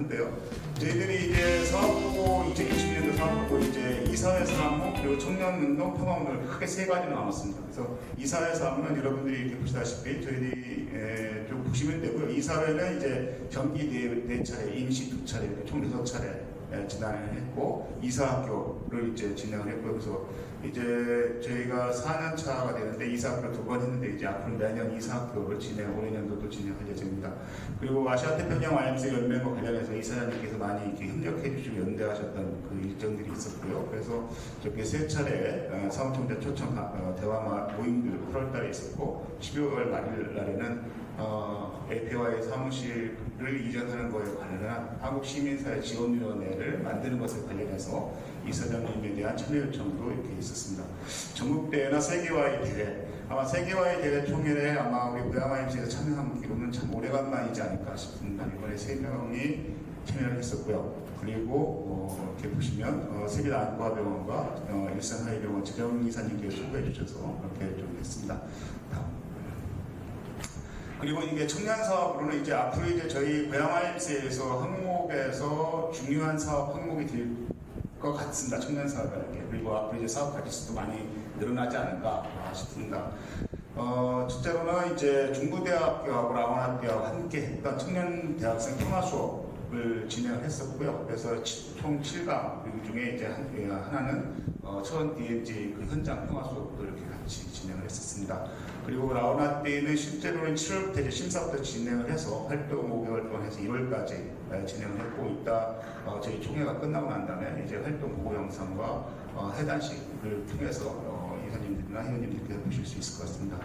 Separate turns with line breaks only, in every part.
한데요. 저희들이 이제 사업보고 2020년도 사업보고 이제 이사회 사무 그리고 청년운동 평화운동을 크게 세 가지로 나눴습니다. 그래서 이사회 사무는 여러분들이 이렇게 보시다시피 저희들이 좀 보시면 되고요. 이사회는 이제 정기 네 차례, 임시 2차례, 이렇게 총 6차례 진행을 했고 이사학교를 이제 진행을 했고 그래서 이제 저희가 4년 차가 되는데 이사학교를 2번 했는데 이제 앞으로 매년 이사학교를 올해년도도 진행할 예정입니다. 그리고 아시아 태평양 YMCA 연맹과 관련해서 이사장님께서 많이 이렇게 협력해 주시고 연대하셨던 그 일정들이 있었고요. 그래서 저렇게 세 차례 사무총장 초청 대화 모임들 8월달에 있었고 12월 말일 날에는 APY 사무실을 이전하는 것에 관련한 한국시민사회 지원위원회를 만드는 것에 관련해서 이사장님에 대한 참여 요청도 이렇게 있었습니다. 전국대회나 세계화의 대회, 아마 세계화의 대회 총회에 아마 우리 고양이MC에서 참여한 기로는 참 오래간만이지 않을까 싶습니다. 이번에 3명이 참여를 했었고요. 그리고 이렇게 보시면 세계안과병원과 일산하이병원 지정이사님께서 소개해 주셔서 이렇게 좀 했습니다. 다음. 그리고 이게 청년 사업으로는 이제 앞으로 이제 저희 고양이MC에서 항목에서 중요한 사업 항목이 될 것 같습니다. 청년 사업이라는 게. 그리고 앞으로 이제 사업 가짓수도 많이 늘어나지 않을까 싶습니다. 첫째로는 이제 중부대학교하고 라원학교와 함께 했던 청년 대학생 평화 수업을 진행을 했었고요. 그래서 총 7강 그 중에 이제 하나는 처원 DMZ 그 현장 평화 수업도 이렇게 같이 진행을 했었습니다. 그리고 라오나 때는 실제로는 7월부터 이제 심사부터 진행을 해서 활동 5개월 동안 해서 1월까지 진행을 했고 이따 저희 총회가 끝나고 난 다음에 이제 활동 보고 영상과 해단식을 통해서 이사님들이나 회원님들께서 보실 수 있을 것 같습니다.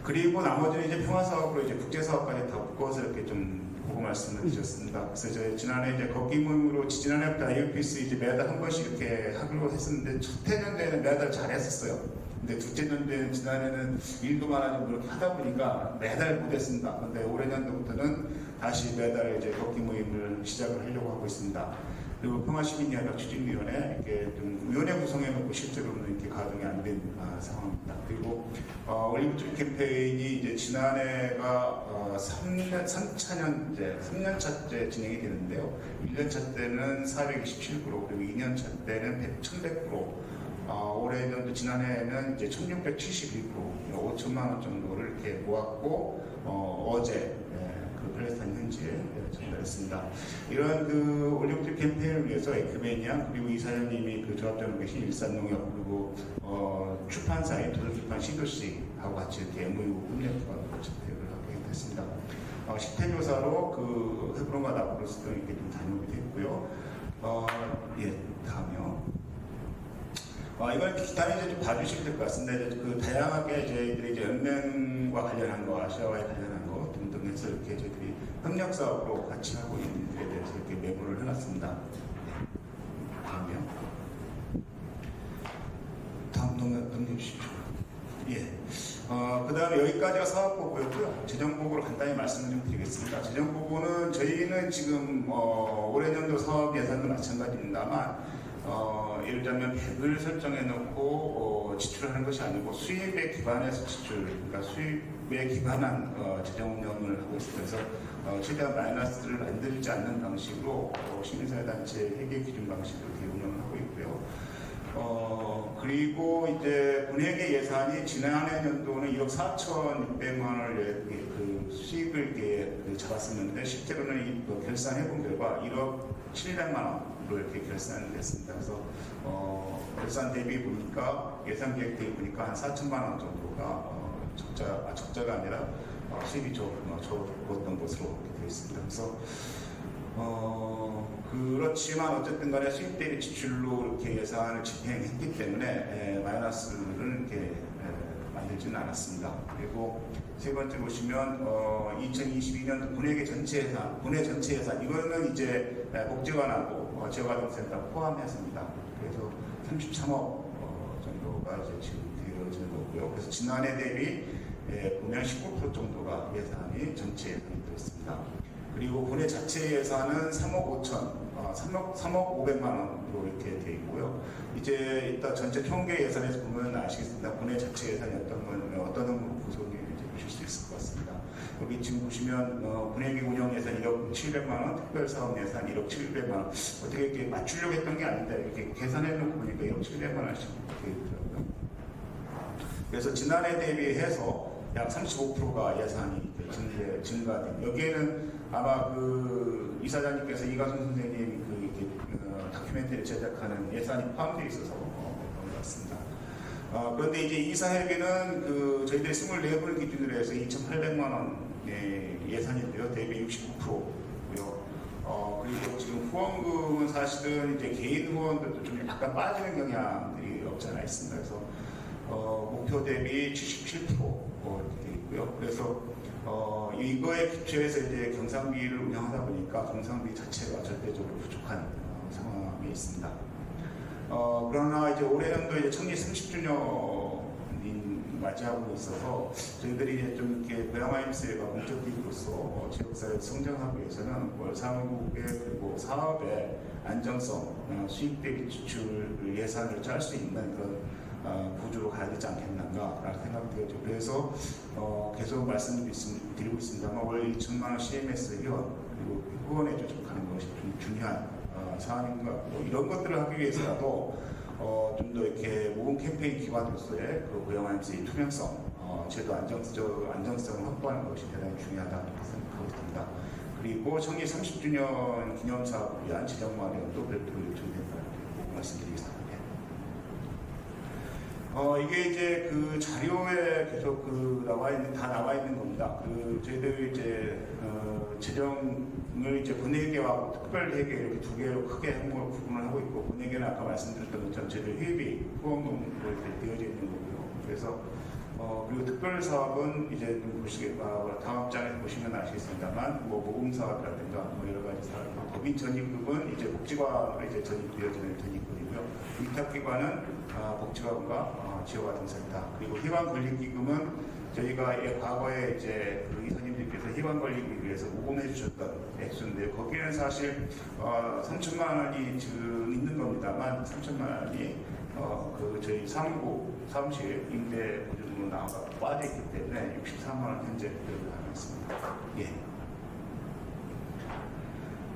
그리고 나머지는 이제 평화사업으로 이제 국제사업까지 다 묶어서 이렇게 좀 보고 말씀을 드렸습니다. 그래서 저희 지난해 이제 걷기 모임으로 지난해부터 IUPS 이제 매달 한 번씩 이렇게 하기로 했었는데 첫 해년도에는 매달 잘했었어요. 근데 둘째 년도에는 지난해는 일도 많아지고 그렇게 하다 보니까 매달 못했습니다. 근데 올해 년도부터는 다시 매달 이제 걷기 모임을 시작을 하려고 하고 있습니다. 그리고 평화시민협약 추진위원회 이렇게 좀 위원회 구성해놓고 실제로는 이렇게 가동이 안 된 상황입니다. 그리고 올림픽 캠페인이 이제 지난해가 3년차째 진행이 되는데요. 1년차 때는 427%, 그리고 2년차 때는 1100%. 올해는 지난해에는 이제 1671%, 5천만 원 정도를 이렇게 모았고 어제 그 팔레스타인 현지에 전달했습니다. 이런 그 올림픽 캠페인을 위해서 에크메니아 그리고 이사장님이 그 조합장으로 계신 일산농협 그리고 출판사인 도서출판 시도씨하고 같이 이렇게 MOU 협력과 접촉을 하게 됐습니다. 식태조사로 그 헤브론과 나브루스도 이렇게 좀 다녀오게 됐고요. 다음이요. 이걸 기타는 이제 좀 봐주시면 될 것 같습니다. 그 다양하게 저희들이 이제 연맹과 관련한 거, 아시아와의 관련한 거 등등 해서 이렇게 저희들이 협력 사업으로 같이 하고 있는 일에 대해서 이렇게 메모를 해놨습니다. 다음이요. 다음 넘겨주십시오. 그 다음에 여기까지가 사업보고였고요. 재정보고로 간단히 말씀을 좀 드리겠습니다. 재정보고는 저희는 지금 올해 년도 사업 예산도 마찬가지입니다만 예를 들면 100을 설정해 놓고 지출하는 것이 아니고 수입에 기반해서 지출, 그러니까 수입에 기반한 재정 운영을 하고 있으면서 최대한 마이너스를 만들지 않는 방식으로 시민사회단체 회계 기준 방식으로 이렇게 운영을 하고 있고요. 그리고 이제 분회계 예산이 지난해 연도는 1억 4,600만 원을 그 수익을 이렇게 잡았었는데 실제로는 이 결산해본 결과 1억 700만 원으로 이렇게 결산을 했습니다. 그래서 결산 대비 보니까 예산 계획 대비 보니까 한 4천만 원 정도가 적자가 아니라 수입이 적었던 것으로 이렇게 되어 있습니다. 그래서 그렇지만 어쨌든 간에 수입 대비 지출로 이렇게 예산을 집행했기 때문에 마이너스를 이렇게 만들지는 않았습니다. 그리고 세 번째 보시면 2022년도 분회 전체 예산 이거는 이제 복지관하고 지역아동센터 포함해서입니다. 그래서 33억 정도가 이제 지금 되어지는 거고요. 그래서 지난해 대비 보면 19% 정도가 예산이 전체 예산이 들었습니다. 그리고 분회 자체 예산은 3억 500만 원으로 이렇게 되어 있고요. 이제 이따 전체 총계 예산에서 보면 아시겠습니다. 분회 자체 예산이 어떤 항목으로 구성되는지 보실 수 있을 것 같습니다. 여기 지금 보시면 분회기 운영 예산 1억 700만 원, 특별사업 예산 1억 700만 원. 어떻게 이렇게 맞추려고 했던 게 아닌데 이렇게 계산해 놓고 보니까 1억 700만 원씩 이렇게 있더라고요. 그래서 지난해 대비해서 약 35%가 예산이 증가된. 여기에는 아마 그 이사장님께서 이가순 선생님 다큐멘터리 제작하는 예산이 포함되어 있어서 그런 것 같습니다. 그런데 이제 이사회비는 저희들이 24분을 기준으로 해서 2,800만 원 예산인데요. 대비 69%고요. 그리고 지금 후원금은 사실은 이제 개인 후원들도 좀 약간 빠지는 경향들이 없지 않아 있습니다. 그래서 목표 대비 77% 이렇게 있고요. 그래서 이거에 기초해서 이제 경상비를 운영하다 보니까 경상비 자체가 절대적으로 부족한 상황에 있습니다. 그러나 이제 올해는도 이제 청리 30주년이 맞이하고 있어서 저희들이 이제 좀 이렇게 고양아임스가 공적 기구로서 지역사회 성장하기 위해서는 사무국의 그리고 사업의 안정성, 수익 대비 지출 예산을 짤 수 있는 그런 구조로 가야 되지 않겠는가라는 생각이 들죠. 그래서 계속 말씀드리고 있습니다만 월 2천만 원 CMS 회원 그리고 후원에 조정하는 것이 좀 중요한 사안인 것 같고 이런 것들을 하기 위해서라도 좀 더 이렇게 모금 캠페인 기관으로서의 그 고용안지 투명성, 제도 안정성을 확보하는 것이 대단히 중요하다고 생각하고 있습니다. 그리고 청리 30주년 기념사업을 위한 지정 마련도 별도로 요청된다고 말씀드리겠습니다. 이게 이제 그 자료에 계속 다 나와 있는 겁니다. 저희들이 이제 재정을 이제 본회계와 특별회계 이렇게 두 개로 크게 항목을 구분을 하고 있고, 본회계는 아까 말씀드렸던 것처럼 저희들 회비, 후원금으로 이렇게 되어져 있는 거고요. 그래서 그리고 특별사업은 이제 다음 장에 보시면 아시겠습니다만, 모금 사업이라든가 여러 가지 사업, 법인 전입금은 이제 복지관으로 이제 전입되어지는 전입금이고요. 위탁기관은 복지관과 지역화 등센터, 그리고 희망권익기금은 저희가 과거에 이제 이사님들께서 희망권익을 위해서 모금해 주셨던 액수인데요. 거기에는 사실 3천만 원이 지금 있는 겁니다만 3천만 원이 저희 사무실 임대 보증으로 나와서 빠져 있기 때문에 64만 원 현재 부여를 하고 있습니다. 예.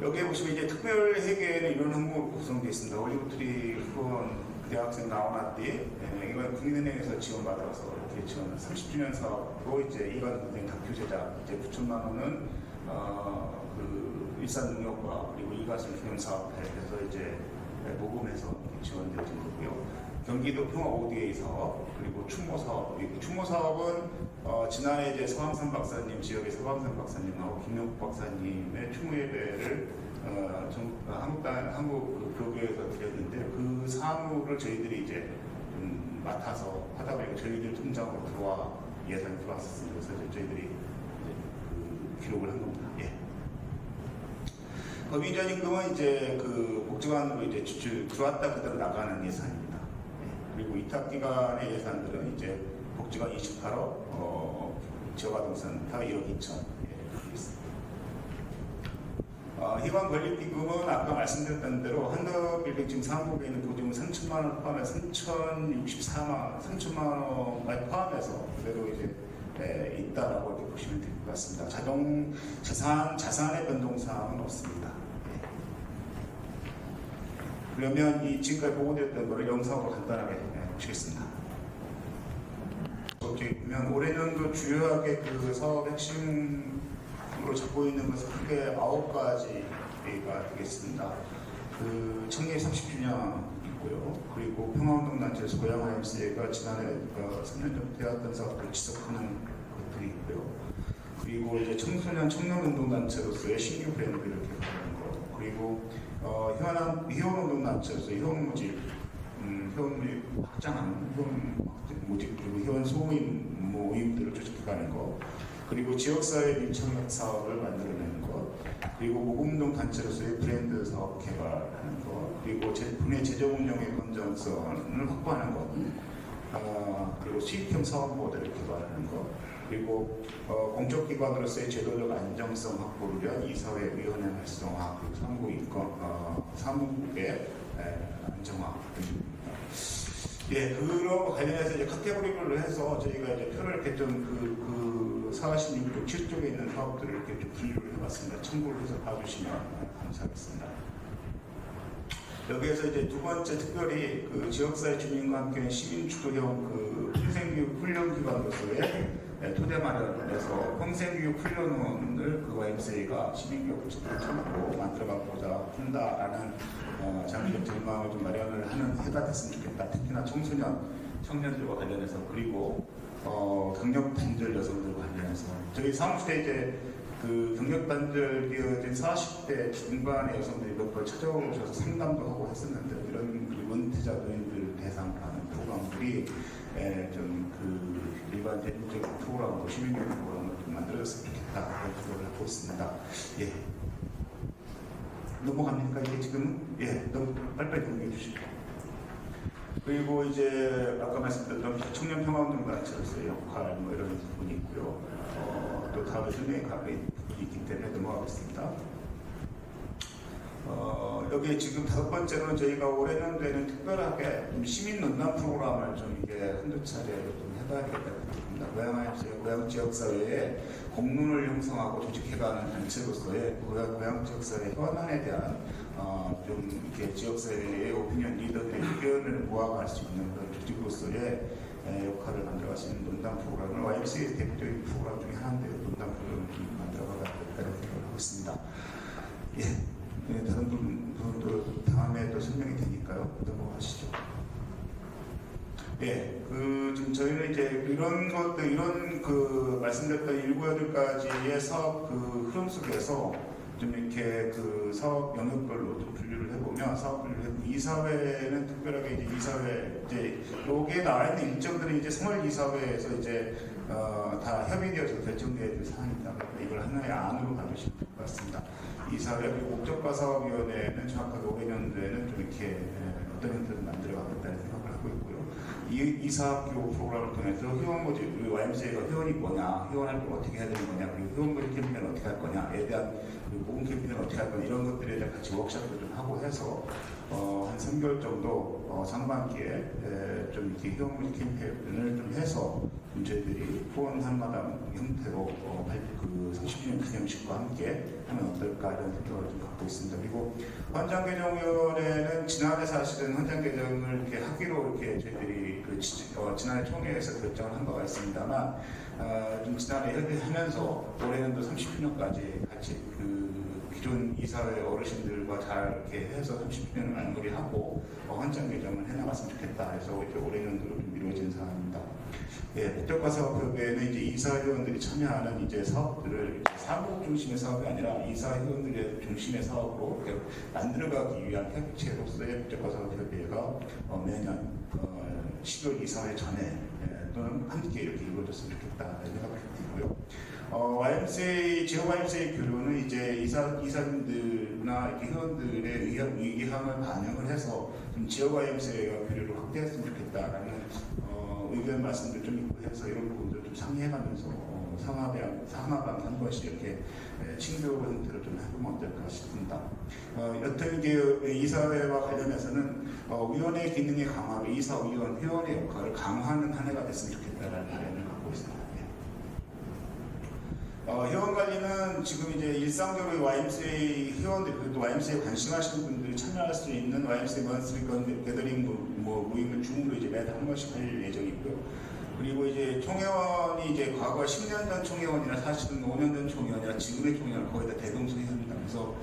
여기에 보시면 이제 특별회계에는 이런 항목으로 구성되어 있습니다. 올리브트리 후원 대학생 나오나 때 이건 국민은행에서 지원받아서 이렇게 지원 30주년 사업으로 이제 이관 선생 다큐 제작 이제 9천만 원은 일산농협과 그리고 이가순 기념 사업에 해서 이제 모금해서 지원되어진 거고요. 경기도 평화 ODA 사업 그리고 충모 사업. 충모 사업은 지난해 이제 서광선 박사님 지역의 서광선 박사님하고 김영국 박사님의 충무 예배를 한국 교회에서 드렸는데 그 사무를 저희들이 이제 좀 맡아서 하다 보니까 저희들 통장으로 예산이 들어왔었습니다. 그래서 저희들이 기록을 한 겁니다. 예. 법인전입금은 이제 복지관으로 이제 들어왔다 그대로 나가는 예산입니다. 예. 그리고 위탁기관의 예산들은 이제 복지관 28억, 지역아동센터 1억 2천. 희망권익기금은 아까 말씀드렸던 대로 한덕빌딩 지금 사무국에 있는 보증은 3천만 원 포함해서 3천만 원까지 포함해서 그대로 이제 있다라고 이렇게 보시면 될 것 같습니다. 자산의 변동사항은 없습니다. 네. 그러면 이 지금까지 보고드렸던 것을 영상으로 간단하게 보시겠습니다. 여기 보면 올해는 주요하게 사업 핵심으로 잡고 있는 것은 크게 9가지가 되겠습니다. 청리 30주년 있고요. 그리고 평화운동단체에서 고양아임스가 지난해 3년 전 되었던 사업을 지속하는 것들이 있고요. 그리고 이제 청소년 청년운동단체로서의 신규 브랜드를 개발하는 것, 그리고 회원운동단체로서 회원 모집 확장하는 회원 모집 그리고 회원 소모임 모임들을 조직해가는 것, 그리고 지역사회 밀착력 사업을 만들어내는 것, 그리고 모금운동 단체로서의 브랜드 사업 개발하는 것, 그리고 분해 재정 운영의 건전성을 확보하는 것, 그리고 수익형 사업 모델을 개발하는 것, 그리고 공적기관으로서의 제도적 안정성 확보를 위한 이사회위원회 활성화, 그리고 사무국의 안정화. 예, 그런 거 관련해서 이제 카테고리별로 해서 저희가 이제 표를 이렇게 좀 46쪽, 7쪽에 있는 사업들을 이렇게 좀 분류를 해봤습니다. 참고를 해서 봐주시면 감사하겠습니다. 여기에서 이제 두 번째 특별히 그 지역사회 주민과 함께 시민주도형 그 평생교육 훈련기관으로서의 토대 마련해서 평생교육 훈련원을 그 YMCA가 시민교육 부처를 참고 만들어가고자 한다라는 장기적 전망을 좀 마련을 하는 해가 됐으면 좋겠다. 특히나 청년들과 관련해서 그리고 경력단절 여성들과 관련해서 저희 사무실에 이제 그 경력단절 기어진 40대 중반의 여성들이 몇 번 찾아오셔서 상담도 하고 했었는데 이런 그 은퇴자 노인들 대상으로 하는 프로그램들이 좀 그 일반적인 프로그램으로 시민교육 프로그램을 좀 만들어졌으면 좋겠다 그런 생각을 하고 있습니다. 예. 넘어갑니까 이게 지금? 예, 너무 빨리빨리 공개해 주시죠. 그리고 이제 아까 말씀드렸던 청년 평화운동단체로서의 역할 뭐 이런 부분이 있고요. 또 다음에 설명에 가까이 있기 때문에 넘어가겠습니다. 여기 지금 5번째로는 저희가 올해는 특별하게 시민 논란 프로그램을 좀 이게 한두 차례 좀 해봐야겠다고 생각합니다. 고향 지역사회에 공론을 형성하고 조직해가는 단체로서의 고향 지역사회 현안에 대한 좀 이렇게 지역사회의 오피니언 리더들의 의견을 모아갈 수 있는 그런 조직으로서의 역할을 만들어갈 수 있는 논단 프로그램을 YMCA 대표적인 프로그램 중에 하나인데 논단 프로그램을 좀 만들어가겠다는 생각을 하고 있습니다. 예, 다른 분도 다음에 또 설명이 되니까요. 넘어가시죠. 예, 지금 저희는 이제 이런 것들, 이런 그 말씀드렸던 1, 9, 8가지의 사업 그 흐름 속에서 좀 이렇게 그 사업 영역별로 좀 분류를 해보면 사업 분류를 해보면 이사회는 특별하게 이제 이사회 이제 여기에 나와 있는 일정들은 이제 생활 이사회에서 이제 다 협의되어서 결정되어야 될 사항입니다. 이걸 하나의 안으로 가주시면 될 것 같습니다. 이사회 그리고 목적과 사업위원회는 정확하게 올해 년도에는 좀 이렇게 어떤 형태로 만들어가겠다는 생각을 하고 있고요. 이 사업교육 프로그램을 통해서 회원 모집, 우리 YMCA가 회원이 뭐냐, 회원 활동을 어떻게 해야 되는 거냐, 그리고 회원 모집 캠페인을 어떻게 할 거냐에 대한 모금 캠페인을 어떻게 할 거냐 이런 것들에 대한 같이 워크숍을 좀 하고 해서 한 3개월 정도 상반기에 좀 이렇게 회원 모집 캠페인을 좀 해서 좀 저희들이 후원 한마당 형태로 그 30주년 기념식과 함께 하면 어떨까 이런 생각을 좀 갖고 있습니다. 그리고 헌장개정위원회는 지난해 사실은 헌장개정을 이렇게 하기로 이렇게 저희들이 지난해 총회에서 결정을 한 바가 있습니다만 좀 지난해 협의하면서 올해는 또 30주년까지 같이 그 기존 이사회 어르신들과 잘 이렇게 해서 30주년을 마무리하고 헌장 개정을 해나갔으면 좋겠다 해서 이제 올해년도로 좀 미뤄진 사항입니다. 예, 목적과 사업협의회는 이제 이사회원들이 참여하는 이제 사업들을 사무국 중심의 사업이 아니라 이사회원들의 중심의 사업으로 만들어가기 위한 협의체로서의 목적과 사업협의회가 매년 12월 이사회 전에 또는 함께 이렇게 이루어졌으면 좋겠다 생각을 드리고요. YMCA, 지역 YMCA 교류는 이제 이사님들이나 이렇게 회원들의 의기함을 반영을 해서 좀 지역 YMCA가 교류를 확대했으면 좋겠다라는 의견 말씀들 좀 있고 해서 이런 부분들 좀 상의해가면서 상하방 한 번씩 이렇게 친교 형태를 좀 해보면 어떨까 싶습니다. 여튼 이게 이사회와 관련해서는 위원회 기능의 강화로 이사위원 회원의 역할을 강화하는 한 해가 됐으면 좋겠다라는 바람을 갖고 있습니다. 회원 관리는 지금 이제 일상적으로 YMCA 회원들, 그리고 YMCA에 관심하시는 분들이 참여할 수 있는 YMCA 먼스리 게더링 모임을 중으로 이제 매달 한 번씩 할 예정이고요. 그리고 이제 총회원이 이제 과거 10년 전 총회원이나 사실은 5년 전 총회원이나 지금의 총회원 거의 다 대동소이합니다. 그래서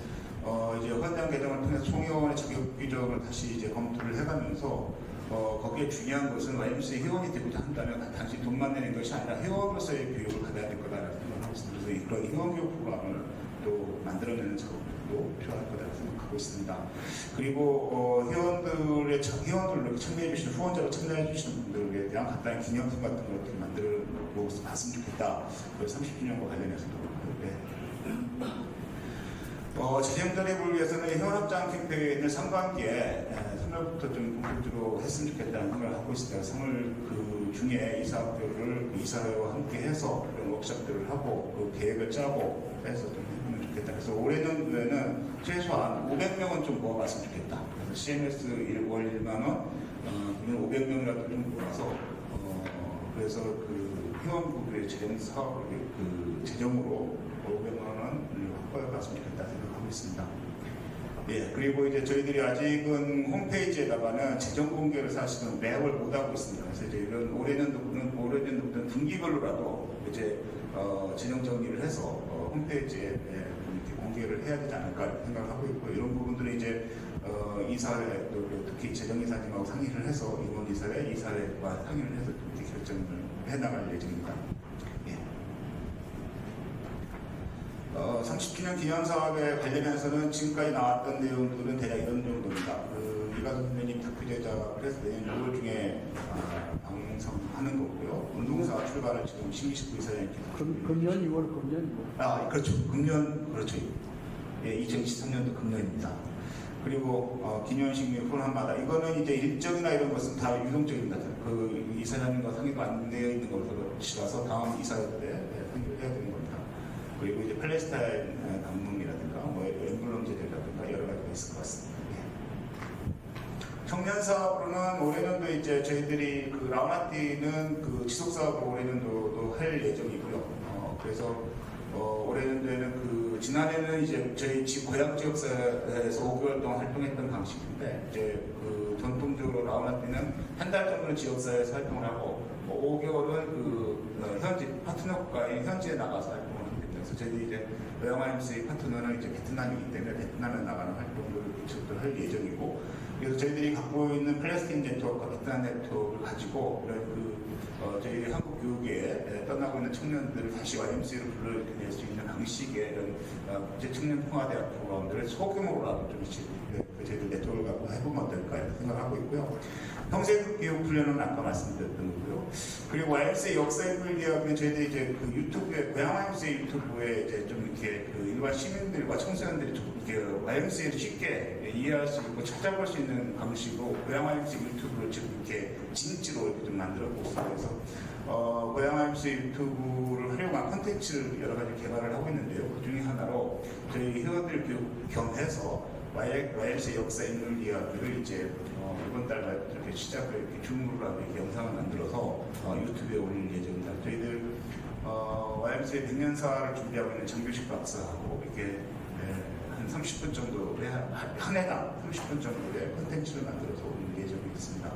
이제 헌장 개정을 통해서 총회원의 자격 규정을 다시 이제 검토를 해가면서 거기에 중요한 것은 YMCA 회원이 되고자 한다면 단지 돈만 내는 것이 아니라 회원으로서의 교육을 받아야 될 거다라는 생각을 하고 있습니다. 그래서 그런 회원 교육 프로그램을 또 만들어내는 작업도 필요할 거다라고 생각하고 있습니다. 그리고 회원들로 참여해 주시는 후원자로 참여해 주시는 분들에 대한 간단한 기념품 같은 것들을 만들어 봤으면 좋겠다. 30주년과 관련해서도 재정 전입을 위해서는 회원 확장 캠페인을 상반기에 3월부터 좀 본격적으로 했으면 좋겠다는 생각을 하고 있습니다. 3월 그 중에 이 사업들을 이사회와 함께 해서 그런 워크숍들을 하고 그 계획을 짜고 해서 좀 해보면 좋겠다. 그래서 올해는 최소한 500명은 좀 모아봤으면 좋겠다. 그래서 CMS 월 1만 원, 500명이라도 좀 모아서 그래서 그 회원부들의 재정 사업을 재정으로 500만 원을 확보해 봤으면 좋겠다 생각하고 있습니다. 예, 그리고 이제 저희들이 아직은 홈페이지에다가는 재정 공개를 사실은 매월 못 하고 있습니다. 그래서 이제 이런 올해년도부터는 분기별로라도 이제 재정 정리를 해서 홈페이지에 이렇게 공개를 해야 되지 않을까 생각하고 있고, 이런 부분들은 이제 이사회, 특히 재정이사님하고 상의를 해서 임원이사회, 이사회와 상의를 해서 이렇게 결정을 해나갈 예정입니다. 예. 30주년 기념사업에 관련해서는 지금까지 나왔던 내용들은 대략 이런 정도입니다. 이가수 선생님 다큐 제작을 해서 내년 6월 중에 방송하는 거고요. 운동사 출발을 지금 신기식부 이사장님께서
금년 6월 금년 6월.
그렇죠. 금년 그렇죠. 예, 2023년도 금년입니다. 그리고 기념식 및 프로그램마다 이거는 이제 일정이나 이런 것은 다 유동적입니다. 그 이사장님과 상의가 안 되어 있는 것이라서 다음 이사회 때 상의를 해야 되는 겁니다. 그리고 이제 팔레스타인 방문이라든가 뭐 엠블럼 제도라든가 여러 가지가 있을 것 같습니다. 예. 청년 사업으로는 올해년도 이제 저희들이 그 라우나띠는 그 지속 사업을 올해년도도 할 예정이고요. 그래서 올해년도에는 지난해는 이제 저희 고향 지역사회에서 5개월 동안 활동했던 방식인데, 이제 그 전통적으로 라우나띠는 한 달 정도는 지역사회에서 활동을 하고 5개월은 현지 파트너 국가인 현지에 나가서 활동을 합니다. 그래서 저희 이제 고향YMCA 파트너는 이제 베트남이기 때문에 베트남에 나가는 활동을 이쪽도 할 예정이고, 그래서 저희들이 갖고 있는 팔레스타인 네트워크와 베트남 네트워크를 가지고 저희 한국 교육에 떠나고 있는 청년들을 다시 YMCA로 불러낼 수 있는 방식의 이런 국제 청년 통화대학 프로그램들을 소규모로라도 좀씩 저희들 네트워크를 갖고 해보면 어떨까 생각하고 있고요. 평생 교육 훈련은 아까 말씀드렸던 거고요. 그리고 YMCA 역사인물 기업은 저희들이 이제 그 유튜브에 고향 YMCA 유튜브에 이제 좀 이렇게 그 일반 시민들과 청소년들이 좀 이렇게 YMCA를 쉽게 이해할 수 있고 찾아볼 수 있는 방식으로 고향 YMCA 유튜브를 지금 이렇게 진지로 이렇게 좀 만들었고 있습니다. 그래서 고향 YMCA 유튜브를 활용한 콘텐츠를 여러 가지 개발을 하고 있는데요. 그 중에 하나로 저희 회원들 교육 겸해서 YMCA 역사 인물 이야기를 이제 이번 달 말부터 이렇게 시작을 이렇게 줌으로 하고 이렇게 영상을 만들어서 유튜브에 올릴 예정입니다. 저희들 YMCA 100년사를 준비하고 있는 정규식 박사하고 이렇게 한 30분 정도의 한 해당 30분 정도의 콘텐츠를 만들어서 올릴 예정이 있습니다.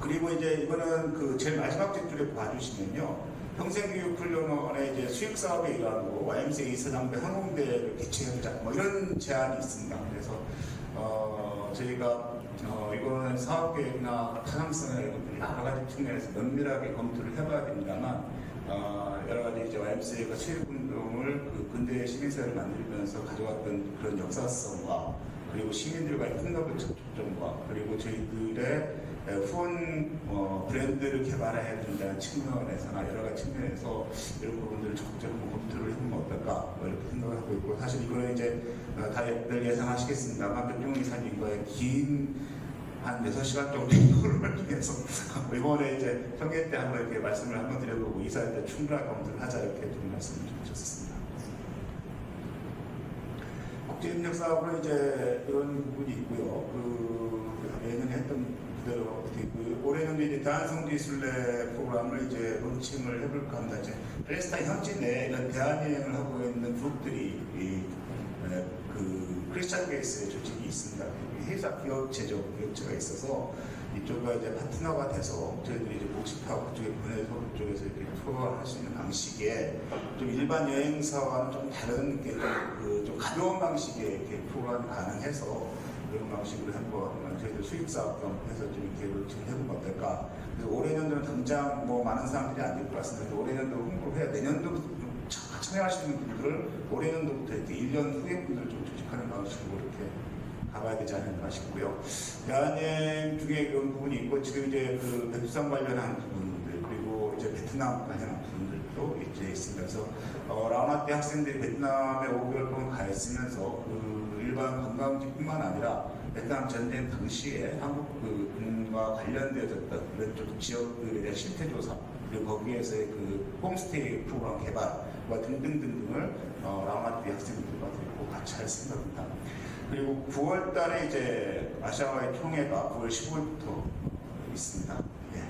그리고 이제 이거는 그 제일 마지막 줄에 봐주시면요. 평생교육훈련원의 이제 수익사업의 일환으로 YMCA 이사장대 항공대를 개최하자 뭐 이런 제안이 있습니다. 그래서 저희가 이거는 사업계획이나 타당성이나 이런 것들이 여러 가지 측면에서 면밀하게 검토를 해봐야 됩니다만 여러 가지 이제 YMCA가 수익운동을 그 근대 시민사회를 만들면서 가져왔던 그런 역사성과 그리고 시민들과의 폭넓은 접촉점과 그리고 저희들의 후원 브랜드를 개발해야 된다는 측면에서나 여러 가지 측면에서 이런 부분들을 적극적으로 검토를 해보면 어떨까 이렇게 생각을 하고 있고, 사실 이거는 이제 다들 예상하시겠습니다만 백종원 이사님과의 긴 한 6시간 정도의 토론을 통해서 이번에 이제 설계 때 한번 이렇게 말씀을 한번 드려보고 이사회 때 충분한 검토를 하자 이렇게 좀 말씀을 좀 드렸습니다. 국제협력 사업은 이제 이런 부분이 있고요. 예전에 했던 그대로 올해는 이제 대한성지순례 프로그램을 이제 론칭을 해볼까 합니다. 이제 팔레스타인 현지 내에 이런 대한여행을 하고 있는 그룹들이 그 크리스찬 베이스의 조직이 있습니다. 회사 기업체가 있어서 이쪽과 이제 파트너가 돼서 저희들이 이제 모집하고 그쪽에 보내서 그쪽에서 이렇게 투어를 할 수 있는 방식의 좀 일반 여행사와는 좀 다른 좀 가벼운 방식의 이렇게 프로그램이 가능해서 그런 방식으로 한번 저희들 수익사업 겸 해서 좀 이렇게 지금 해보면 어떨까. 그래서 올해년도는 당장 뭐 많은 사람들이 안 될 것 같습니다. 올해년도 홍보를 해야 내년도부터 좀 참여하시는 분들을 올해년도부터 이렇게 1년 후에 분들을 좀 조직하는 방식으로 이렇게 가봐야 되지 않을까 싶고요. 대한여행 중에 그런 부분이 있고 지금 이제 그 백두산 관련한 부분들 그리고 이제 베트남 관련한 부분들도 이제 있습니다. 그래서 라우나때 학생들이 베트남에 5개월 동안 가 있으면서 그 일반 관광지뿐만 아니라 베트남 전쟁 당시에 한국과 관련되어졌던 그런 쪽 지역들에 대한 실태 조사 그리고 거기에서의 그 홈스테이 프로그램 개발과 등등등등을 라우나때 학생들과 꼭 같이 할 생각입니다. 그리고 9월 달에 이제 아시아와의 총회가 9월 15일부터 있습니다. 예.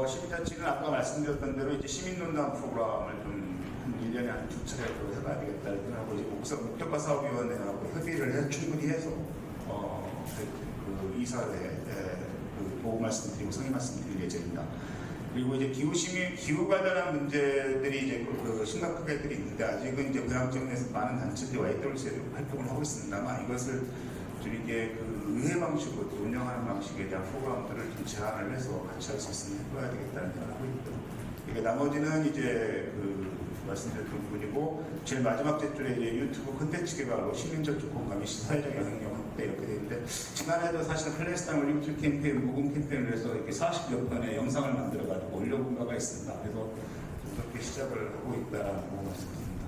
시민자치는 아까 말씀드렸던 대로 이제 시민논란 프로그램을 한 1년에 한 2차례 해봐야 되겠다 생각하고 이제 목표가 사업위원회하고 협의를 충분히 해서 그 이사회에 그 보고 말씀드리고 성의 말씀드릴 예정입니다. 그리고 이제 기후 관련한 문제들이 이제 심각하게들이 있는데 아직은 이제 고향 지역에서 많은 단체들이 YWC에 활동을 하고 있습니다만 이것을 좀 이게 그 의회 방식으로 운영하는 방식에 대한 프로그램들을 좀 제안을 해서 같이 할 수 있으면 해봐야 되겠다는 생각을 하고 있고요. 이게 나머지는 이제 그 말씀드렸던 부분이고 제일 마지막 제줄에 이제 유튜브 콘텐츠 개발로 시민적 조건감이 사회적 영향력 확대 이렇게 되는데 지난해도 사실은 팔레스타인 올림픽 캠페인 모금 캠페인을 해서 이렇게 40여 편의 영상을 만들어가지고 올려본 바가 있습니다. 그래서 그렇게 시작을 하고 있다라는 거 말씀드립니다.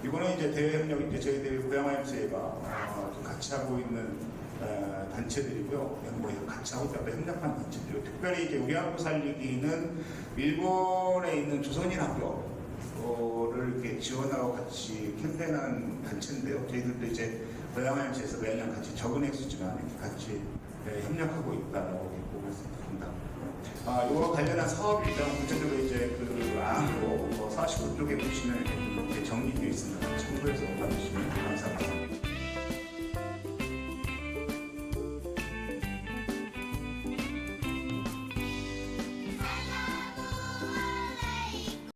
이거는 이제 대외 협력 이제 저희들이 고양이MC가 좀 같이 하고 있는 단체들이고요. 뭐 같이 하고 있다 협력하는 단체들이고 특별히 이제 우리 학교 살리기는 일본에 있는 조선인 학교를 이렇게 지원하고 같이 캠페인하는 단체인데요. 저희들도 이제 고양이MC에서 매년 같이 적은 액수지만 이렇게 같이 협력하고 있다라고 보고 있습니다. 이와 관련한 사업 일정 구체적으로 이제 그 안으로 45쪽에 보시면 이렇게 정리되어 있습니다. 참고해서 봐주시면 감사합니다.